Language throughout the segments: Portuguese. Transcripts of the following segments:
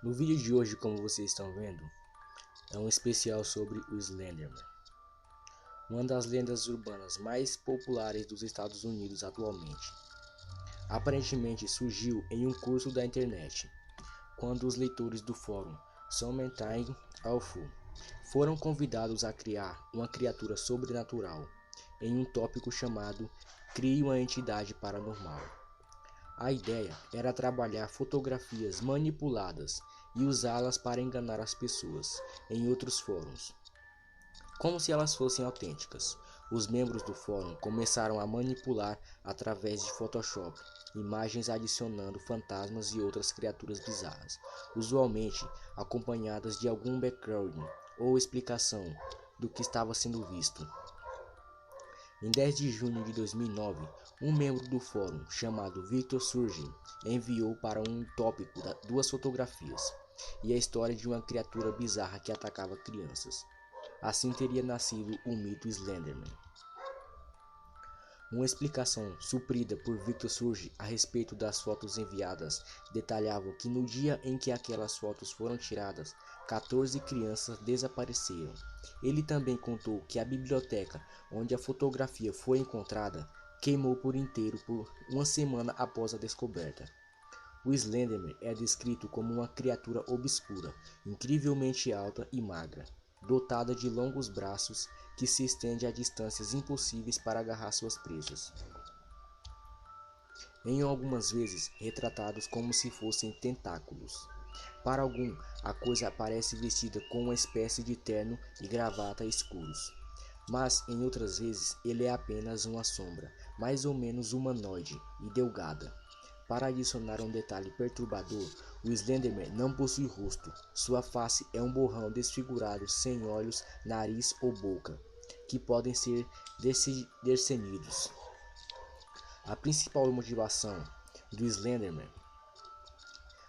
No vídeo de hoje, como vocês estão vendo, é um especial sobre o Slenderman, uma das lendas urbanas mais populares dos Estados Unidos atualmente. Aparentemente surgiu em um curso da internet, quando os leitores do fórum Something Awful foram convidados a criar uma criatura sobrenatural em um tópico chamado Crie uma entidade paranormal. A ideia era trabalhar fotografias manipuladas e usá-las para enganar as pessoas em outros fóruns, como se elas fossem autênticas. Os membros do fórum começaram a manipular através de Photoshop imagens adicionando fantasmas e outras criaturas bizarras, usualmente acompanhadas de algum background ou explicação do que estava sendo visto. Em 10 de junho de 2009, um membro do fórum, chamado Victor Surge, enviou para um tópico duas fotografias e a história de uma criatura bizarra que atacava crianças. Assim teria nascido o mito Slenderman. Uma explicação suprida por Victor Surge a respeito das fotos enviadas detalhava que no dia em que aquelas fotos foram tiradas, 14 crianças desapareceram. Ele também contou que a biblioteca onde a fotografia foi encontrada queimou por inteiro por uma semana após a descoberta. O Slenderman é descrito como uma criatura obscura, incrivelmente alta e magra, dotada de longos braços que se estende a distâncias impossíveis para agarrar suas presas. Em algumas vezes retratados como se fossem tentáculos. Para algum, a coisa aparece vestida com uma espécie de terno e gravata escuros. Mas em outras vezes ele é apenas uma sombra, mais ou menos humanoide e delgada. Para adicionar um detalhe perturbador, o Slenderman não possui rosto. Sua face é um borrão desfigurado sem olhos, nariz ou boca, que podem ser descenidos. A principal motivação do Slenderman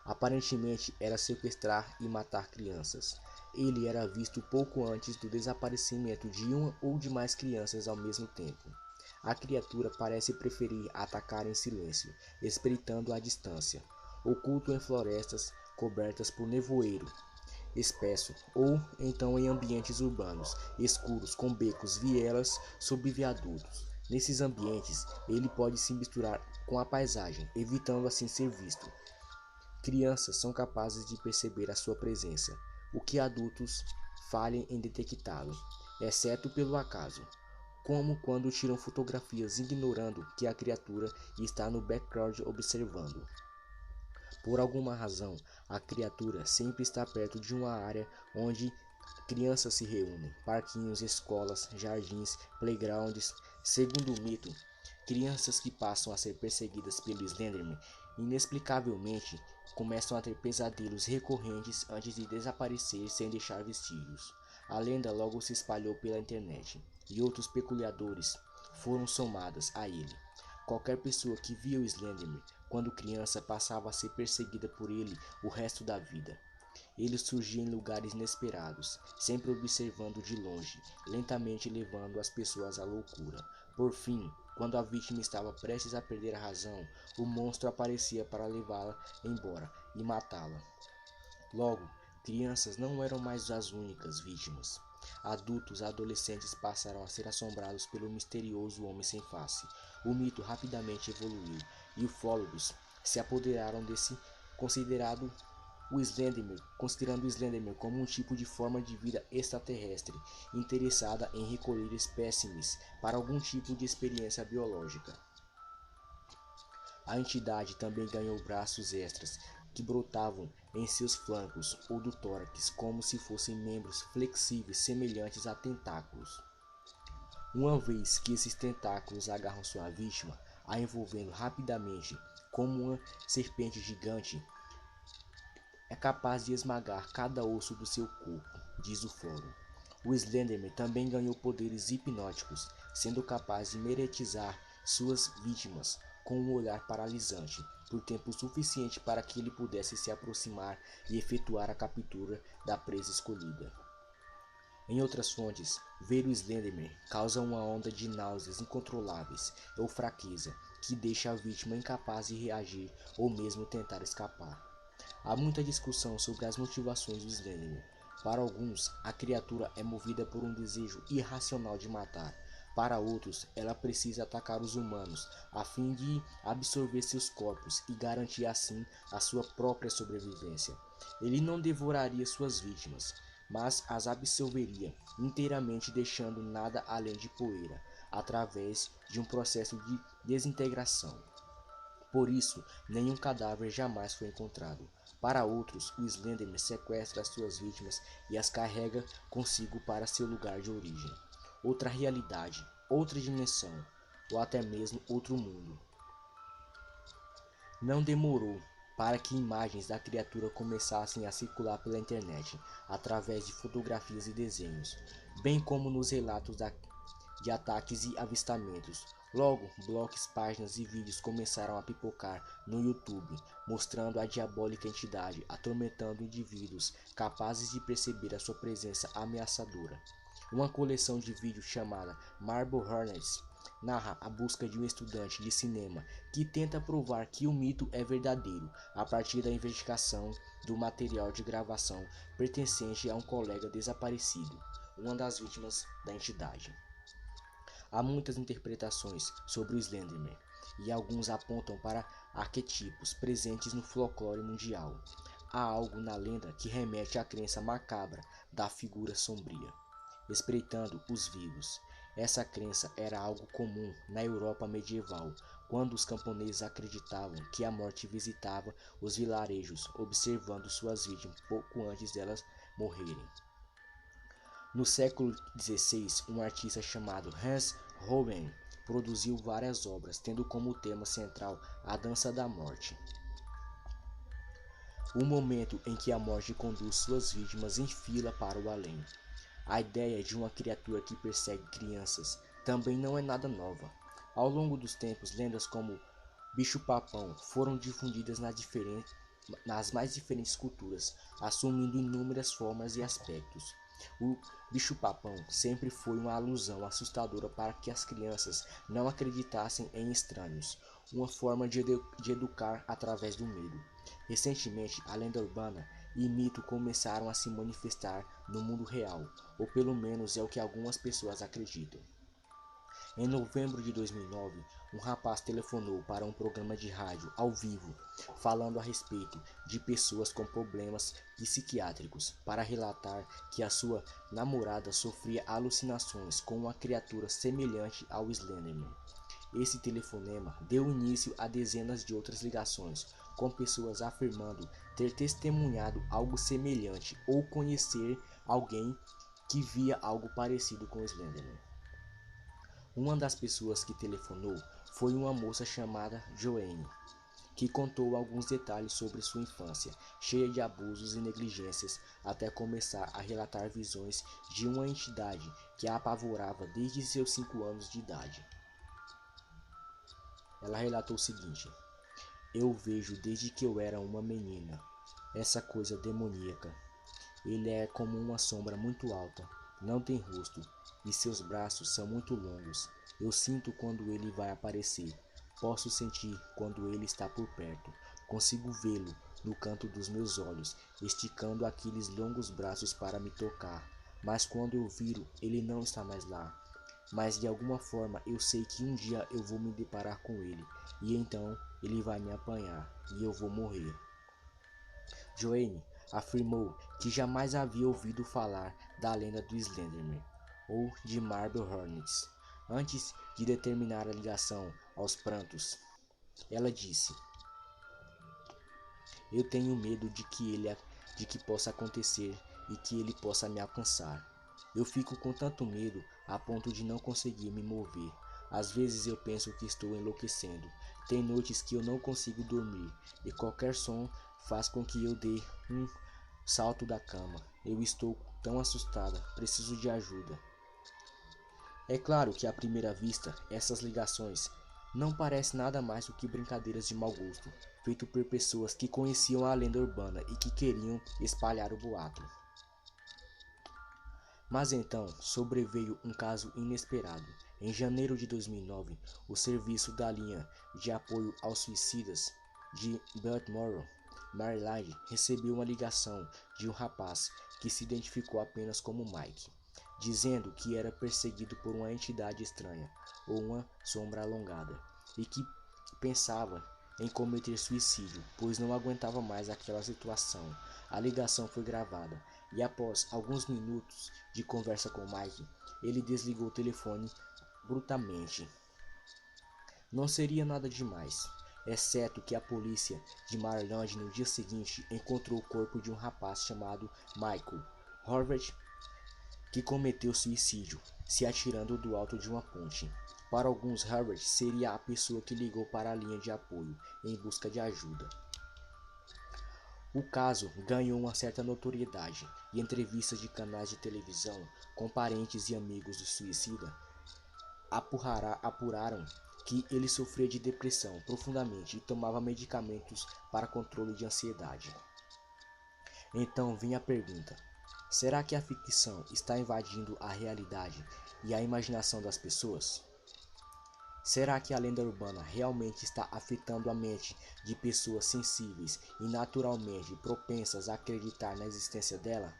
aparentemente era sequestrar e matar crianças. Ele era visto pouco antes do desaparecimento de uma ou de mais crianças ao mesmo tempo. A criatura parece preferir atacar em silêncio, espreitando à distância, oculto em florestas cobertas por nevoeiro espesso ou então em ambientes urbanos escuros com becos, vielas sob viadutos. Nesses ambientes, ele pode se misturar com a paisagem, evitando assim ser visto. Crianças são capazes de perceber a sua presença, o que adultos falhem em detectá-lo, exceto pelo acaso, como quando tiram fotografias ignorando que a criatura está no background observando. Por alguma razão, a criatura sempre está perto de uma área onde crianças se reúnem, parquinhos, escolas, jardins, playgrounds. Segundo o mito, crianças que passam a ser perseguidas pelo Slenderman inexplicavelmente começam a ter pesadelos recorrentes antes de desaparecer sem deixar vestígios. A lenda logo se espalhou pela internet e outros peculiadores foram somadas a ele. Qualquer pessoa que via o Slenderman quando criança passava a ser perseguida por ele o resto da vida. Ele surgia em lugares inesperados, sempre observando de longe, lentamente levando as pessoas à loucura. Por fim, quando a vítima estava prestes a perder a razão, o monstro aparecia para levá-la embora e matá-la. Logo, crianças não eram mais as únicas vítimas. Adultos e adolescentes passaram a ser assombrados pelo misterioso homem sem face. O mito rapidamente evoluiu e ufólogos se apoderaram desse considerando o Slenderman como um tipo de forma de vida extraterrestre, interessada em recolher espécimes para algum tipo de experiência biológica. A entidade também ganhou braços extras que brotavam em seus flancos ou do tórax como se fossem membros flexíveis semelhantes a tentáculos. Uma vez que esses tentáculos agarram sua vítima, a envolvendo rapidamente como uma serpente gigante, é capaz de esmagar cada osso do seu corpo, diz o fórum. O Slenderman também ganhou poderes hipnóticos, sendo capaz de mimetizar suas vítimas com um olhar paralisante, por tempo suficiente para que ele pudesse se aproximar e efetuar a captura da presa escolhida. Em outras fontes, ver o Slenderman causa uma onda de náuseas incontroláveis ou fraqueza que deixa a vítima incapaz de reagir ou mesmo tentar escapar. Há muita discussão sobre as motivações do Slenderman. Para alguns, a criatura é movida por um desejo irracional de matar. Para outros, ela precisa atacar os humanos a fim de absorver seus corpos e garantir assim a sua própria sobrevivência. Ele não devoraria suas vítimas, mas as absorveria inteiramente, deixando nada além de poeira, através de um processo de desintegração. Por isso, nenhum cadáver jamais foi encontrado. Para outros, o Slenderman sequestra as suas vítimas e as carrega consigo para seu lugar de origem. Outra realidade, outra dimensão, ou até mesmo outro mundo. Não demorou para que imagens da criatura começassem a circular pela internet, através de fotografias e desenhos, bem como nos relatos de ataques e avistamentos. Logo, blogs, páginas e vídeos começaram a pipocar no YouTube, mostrando a diabólica entidade atormentando indivíduos capazes de perceber a sua presença ameaçadora. Uma coleção de vídeos chamada Marble Hornets narra a busca de um estudante de cinema que tenta provar que o mito é verdadeiro a partir da investigação do material de gravação pertencente a um colega desaparecido, uma das vítimas da entidade. Há muitas interpretações sobre o Slenderman, e alguns apontam para arquetipos presentes no folclore mundial. Há algo na lenda que remete à crença macabra da figura sombria, espreitando os vivos. Essa crença era algo comum na Europa medieval, quando os camponeses acreditavam que a morte visitava os vilarejos, observando suas vítimas pouco antes delas morrerem. No século XVI, um artista chamado Hans Holbein produziu várias obras, tendo como tema central a dança da morte. O momento em que a morte conduz suas vítimas em fila para o além. A ideia de uma criatura que persegue crianças também não é nada nova. Ao longo dos tempos, lendas como bicho-papão foram difundidas nas mais diferentes culturas, assumindo inúmeras formas e aspectos. O bicho-papão sempre foi uma alusão assustadora para que as crianças não acreditassem em estranhos, uma forma de educar através do medo. Recentemente, a lenda urbana e mito começaram a se manifestar no mundo real, ou pelo menos é o que algumas pessoas acreditam. Em novembro de 2009, um rapaz telefonou para um programa de rádio ao vivo, falando a respeito de pessoas com problemas psiquiátricos, para relatar que a sua namorada sofria alucinações com uma criatura semelhante ao Slenderman. Esse telefonema deu início a dezenas de outras ligações, com pessoas afirmando ter testemunhado algo semelhante ou conhecer alguém que via algo parecido com o Slenderman. Uma das pessoas que telefonou foi uma moça chamada Joanne, que contou alguns detalhes sobre sua infância, cheia de abusos e negligências, até começar a relatar visões de uma entidade que a apavorava desde seus 5 anos de idade. Ela relatou o seguinte: "Eu vejo desde que eu era uma menina, essa coisa demoníaca. Ele é como uma sombra muito alta, não tem rosto, e seus braços são muito longos. Eu sinto quando ele vai aparecer. Posso sentir quando ele está por perto. Consigo vê-lo no canto dos meus olhos, esticando aqueles longos braços para me tocar. Mas quando eu viro, ele não está mais lá. Mas de alguma forma eu sei que um dia eu vou me deparar com ele, e então ele vai me apanhar, e eu vou morrer." Joanne afirmou que jamais havia ouvido falar da lenda do Slenderman ou de Marble Hornets antes de determinar a ligação aos prantos. Ela disse: "Eu tenho medo de que possa acontecer e que ele possa me alcançar. Eu fico com tanto medo a ponto de não conseguir me mover. Às vezes eu penso que estou enlouquecendo. Tem noites que eu não consigo dormir e qualquer som faz com que eu dê um salto da cama. Eu estou tão assustada, preciso de ajuda." É claro que à primeira vista, essas ligações não parecem nada mais do que brincadeiras de mau gosto, feito por pessoas que conheciam a lenda urbana e que queriam espalhar o boato. Mas então sobreveio um caso inesperado. Em janeiro de 2009, o serviço da linha de apoio aos suicidas de Baltimore Maryland, recebeu uma ligação de um rapaz que se identificou apenas como Mike, dizendo que era perseguido por uma entidade estranha ou uma sombra alongada e que pensava em cometer suicídio, pois não aguentava mais aquela situação. A ligação foi gravada e após alguns minutos de conversa com Mike, ele desligou o telefone brutalmente. Não seria nada demais, exceto que a polícia de Maryland no dia seguinte encontrou o corpo de um rapaz chamado Michael Horvath, que cometeu suicídio, se atirando do alto de uma ponte. Para alguns, Horvath seria a pessoa que ligou para a linha de apoio em busca de ajuda. O caso ganhou uma certa notoriedade e entrevistas de canais de televisão com parentes e amigos do suicida apuraram que ele sofria de depressão profundamente e tomava medicamentos para controle de ansiedade. Então vem a pergunta: será que a ficção está invadindo a realidade e a imaginação das pessoas? Será que a lenda urbana realmente está afetando a mente de pessoas sensíveis e naturalmente propensas a acreditar na existência dela?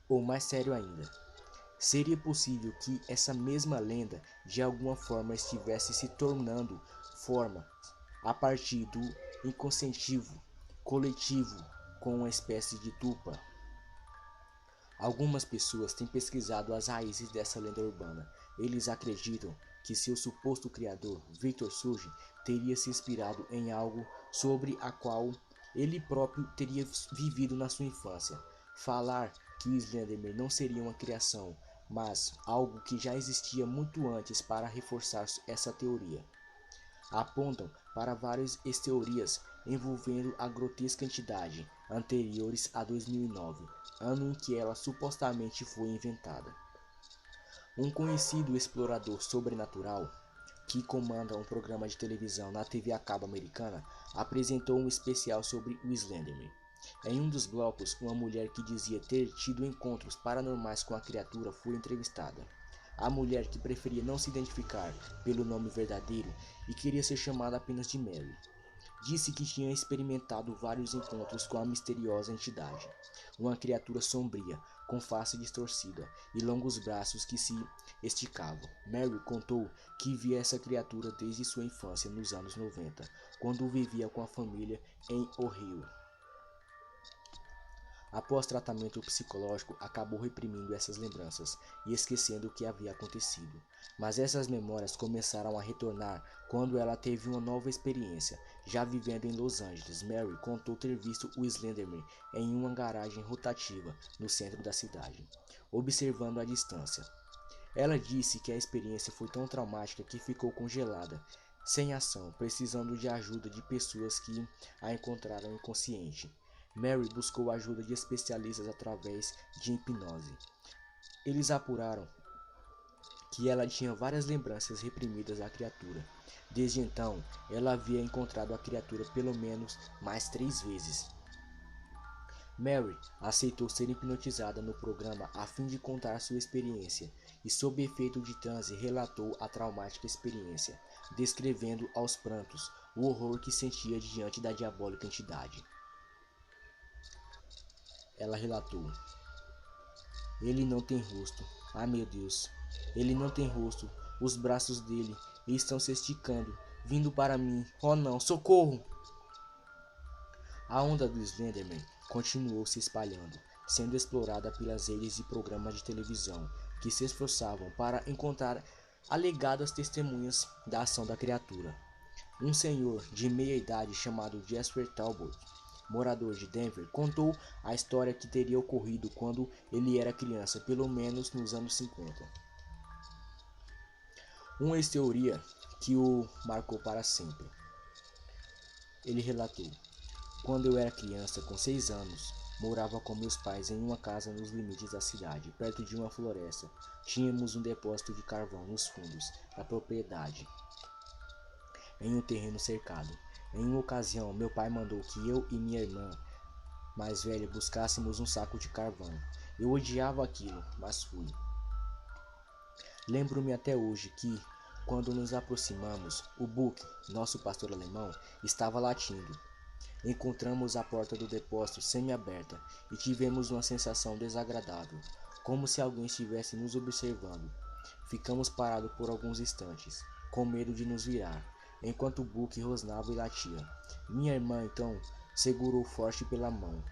Ou mais sério ainda, seria possível que essa mesma lenda de alguma forma estivesse se tornando forma a partir do inconscientivo coletivo com uma espécie de tupa? Algumas pessoas têm pesquisado as raízes dessa lenda urbana. Eles acreditam que seu suposto criador, Victor Surge, teria se inspirado em algo sobre a qual ele próprio teria vivido na sua infância. Falar que o Slenderman não seria uma criação, mas algo que já existia muito antes para reforçar essa teoria. Apontam para várias teorias envolvendo a grotesca entidade anteriores a 2009, ano em que ela supostamente foi inventada. Um conhecido explorador sobrenatural, que comanda um programa de televisão na TV a cabo americana, apresentou um especial sobre o Slenderman. Em um dos blocos, uma mulher que dizia ter tido encontros paranormais com a criatura foi entrevistada. A mulher, que preferia não se identificar pelo nome verdadeiro e queria ser chamada apenas de Mary, disse que tinha experimentado vários encontros com a misteriosa entidade, uma criatura sombria, com face distorcida e longos braços que se esticavam. Mary contou que via essa criatura desde sua infância nos anos 90, quando vivia com a família em Ohio. Após tratamento psicológico, acabou reprimindo essas lembranças e esquecendo o que havia acontecido. Mas essas memórias começaram a retornar quando ela teve uma nova experiência. Já vivendo em Los Angeles, Mary contou ter visto o Slenderman em uma garagem rotativa no centro da cidade, observando à distância. Ela disse que a experiência foi tão traumática que ficou congelada, sem ação, precisando de ajuda de pessoas que a encontraram inconsciente. Mary buscou a ajuda de especialistas através de hipnose. Eles apuraram que ela tinha várias lembranças reprimidas da criatura. Desde então, ela havia encontrado a criatura pelo menos mais 3 vezes. Mary aceitou ser hipnotizada no programa a fim de contar sua experiência e, sob efeito de transe, relatou a traumática experiência, descrevendo aos prantos o horror que sentia diante da diabólica entidade. Ela relatou: ele não tem rosto. Ah, meu Deus. Ele não tem rosto. Os braços dele estão se esticando, vindo para mim. Oh não, socorro! A onda do Slenderman continuou se espalhando, sendo explorada pelas redes e programas de televisão que se esforçavam para encontrar alegadas testemunhas da ação da criatura. Um senhor de meia idade chamado Jasper Talbot, morador de Denver, contou a história que teria ocorrido quando ele era criança, pelo menos nos anos 50. Uma ex-teoria que o marcou para sempre. Ele relatou: quando eu era criança, com 6 anos, morava com meus pais em uma casa nos limites da cidade, perto de uma floresta. Tínhamos um depósito de carvão nos fundos da propriedade, em um terreno cercado. Em uma ocasião, meu pai mandou que eu e minha irmã mais velha buscássemos um saco de carvão. Eu odiava aquilo, mas fui. Lembro-me até hoje que, quando nos aproximamos, o Buck, nosso pastor alemão, estava latindo. Encontramos a porta do depósito semi-aberta e tivemos uma sensação desagradável, como se alguém estivesse nos observando. Ficamos parados por alguns instantes, com medo de nos virar, enquanto Buck rosnava e latia. Minha irmã, então, segurou forte pela mão,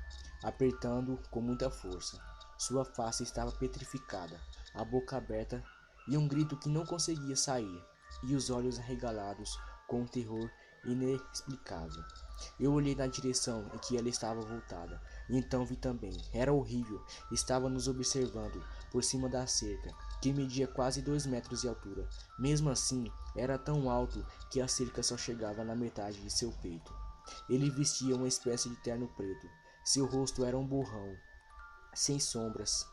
apertando com muita força. Sua face estava petrificada, a boca aberta e um grito que não conseguia sair, e os olhos arregalados com um terror inexplicável. Eu olhei na direção em que ela estava voltada, e então vi também. Era horrível. Estava nos observando por cima da cerca, que media quase 2 metros de altura. Mesmo assim, era tão alto que a cerca só chegava na metade de seu peito. Ele vestia uma espécie de terno preto. Seu rosto era um borrão, sem sombras,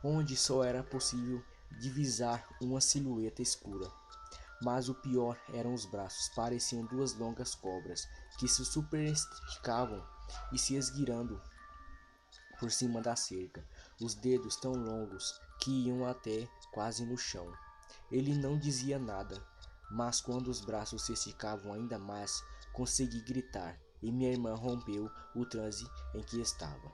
onde só era possível divisar uma silhueta escura. Mas o pior eram os braços, pareciam duas longas cobras que se superesticavam e se esguirando por cima da cerca, os dedos tão longos que iam até quase no chão. Ele não dizia nada, mas quando os braços se esticavam ainda mais, consegui gritar, e minha irmã rompeu o transe em que estava.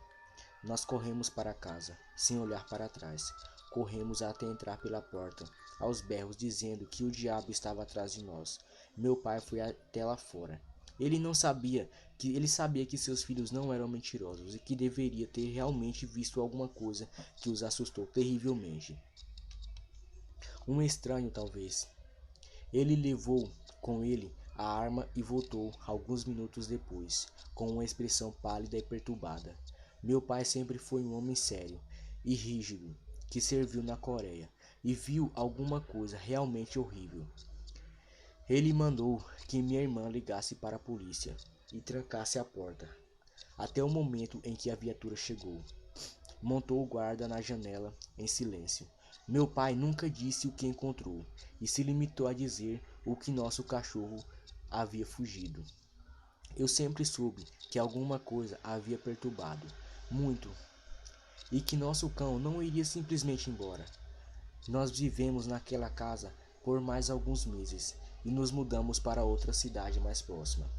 Nós corremos para casa, sem olhar para trás. Corremos até entrar pela porta, aos berros, dizendo que o diabo estava atrás de nós. Meu pai foi até lá fora. Ele sabia que seus filhos não eram mentirosos e que deveria ter realmente visto alguma coisa que os assustou terrivelmente. Um estranho, talvez. Ele levou com ele a arma e voltou alguns minutos depois, com uma expressão pálida e perturbada. Meu pai sempre foi um homem sério e rígido, que serviu na Coreia e viu alguma coisa realmente horrível. Ele mandou que minha irmã ligasse para a polícia e trancasse a porta, até o momento em que a viatura chegou. Montou o guarda na janela em silêncio. Meu pai nunca disse o que encontrou e se limitou a dizer o que nosso cachorro havia fugido. Eu sempre soube que alguma coisa havia perturbado muito e que nosso cão não iria simplesmente embora. Nós vivemos naquela casa por mais alguns meses e nos mudamos para outra cidade mais próxima.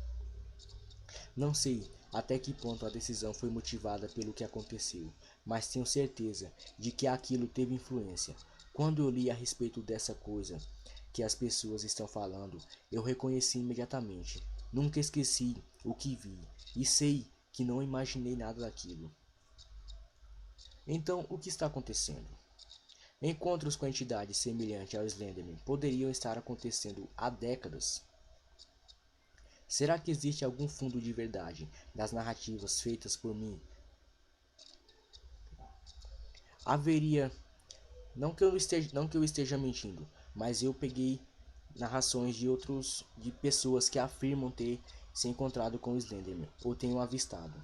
Não sei até que ponto a decisão foi motivada pelo que aconteceu, mas tenho certeza de que aquilo teve influência. Quando eu li a respeito dessa coisa que as pessoas estão falando, eu reconheci imediatamente. Nunca esqueci o que vi e sei que não imaginei nada daquilo. Então, o que está acontecendo? Encontros com entidades semelhantes ao Slenderman poderiam estar acontecendo há décadas. Será que existe algum fundo de verdade nas narrativas feitas por mim? Haveria, não que eu esteja mentindo, mas eu peguei narrações de pessoas que afirmam ter se encontrado com o Slenderman ou tenham avistado.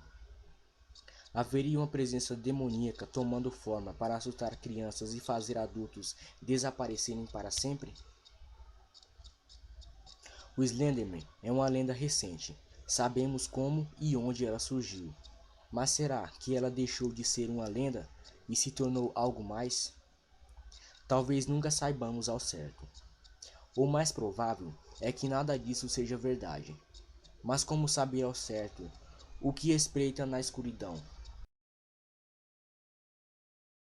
Haveria uma presença demoníaca tomando forma para assustar crianças e fazer adultos desaparecerem para sempre? O Slenderman é uma lenda recente. Sabemos como e onde ela surgiu. Mas será que ela deixou de ser uma lenda e se tornou algo mais? Talvez nunca saibamos ao certo. O mais provável é que nada disso seja verdade. Mas como saber ao certo o que espreita na escuridão?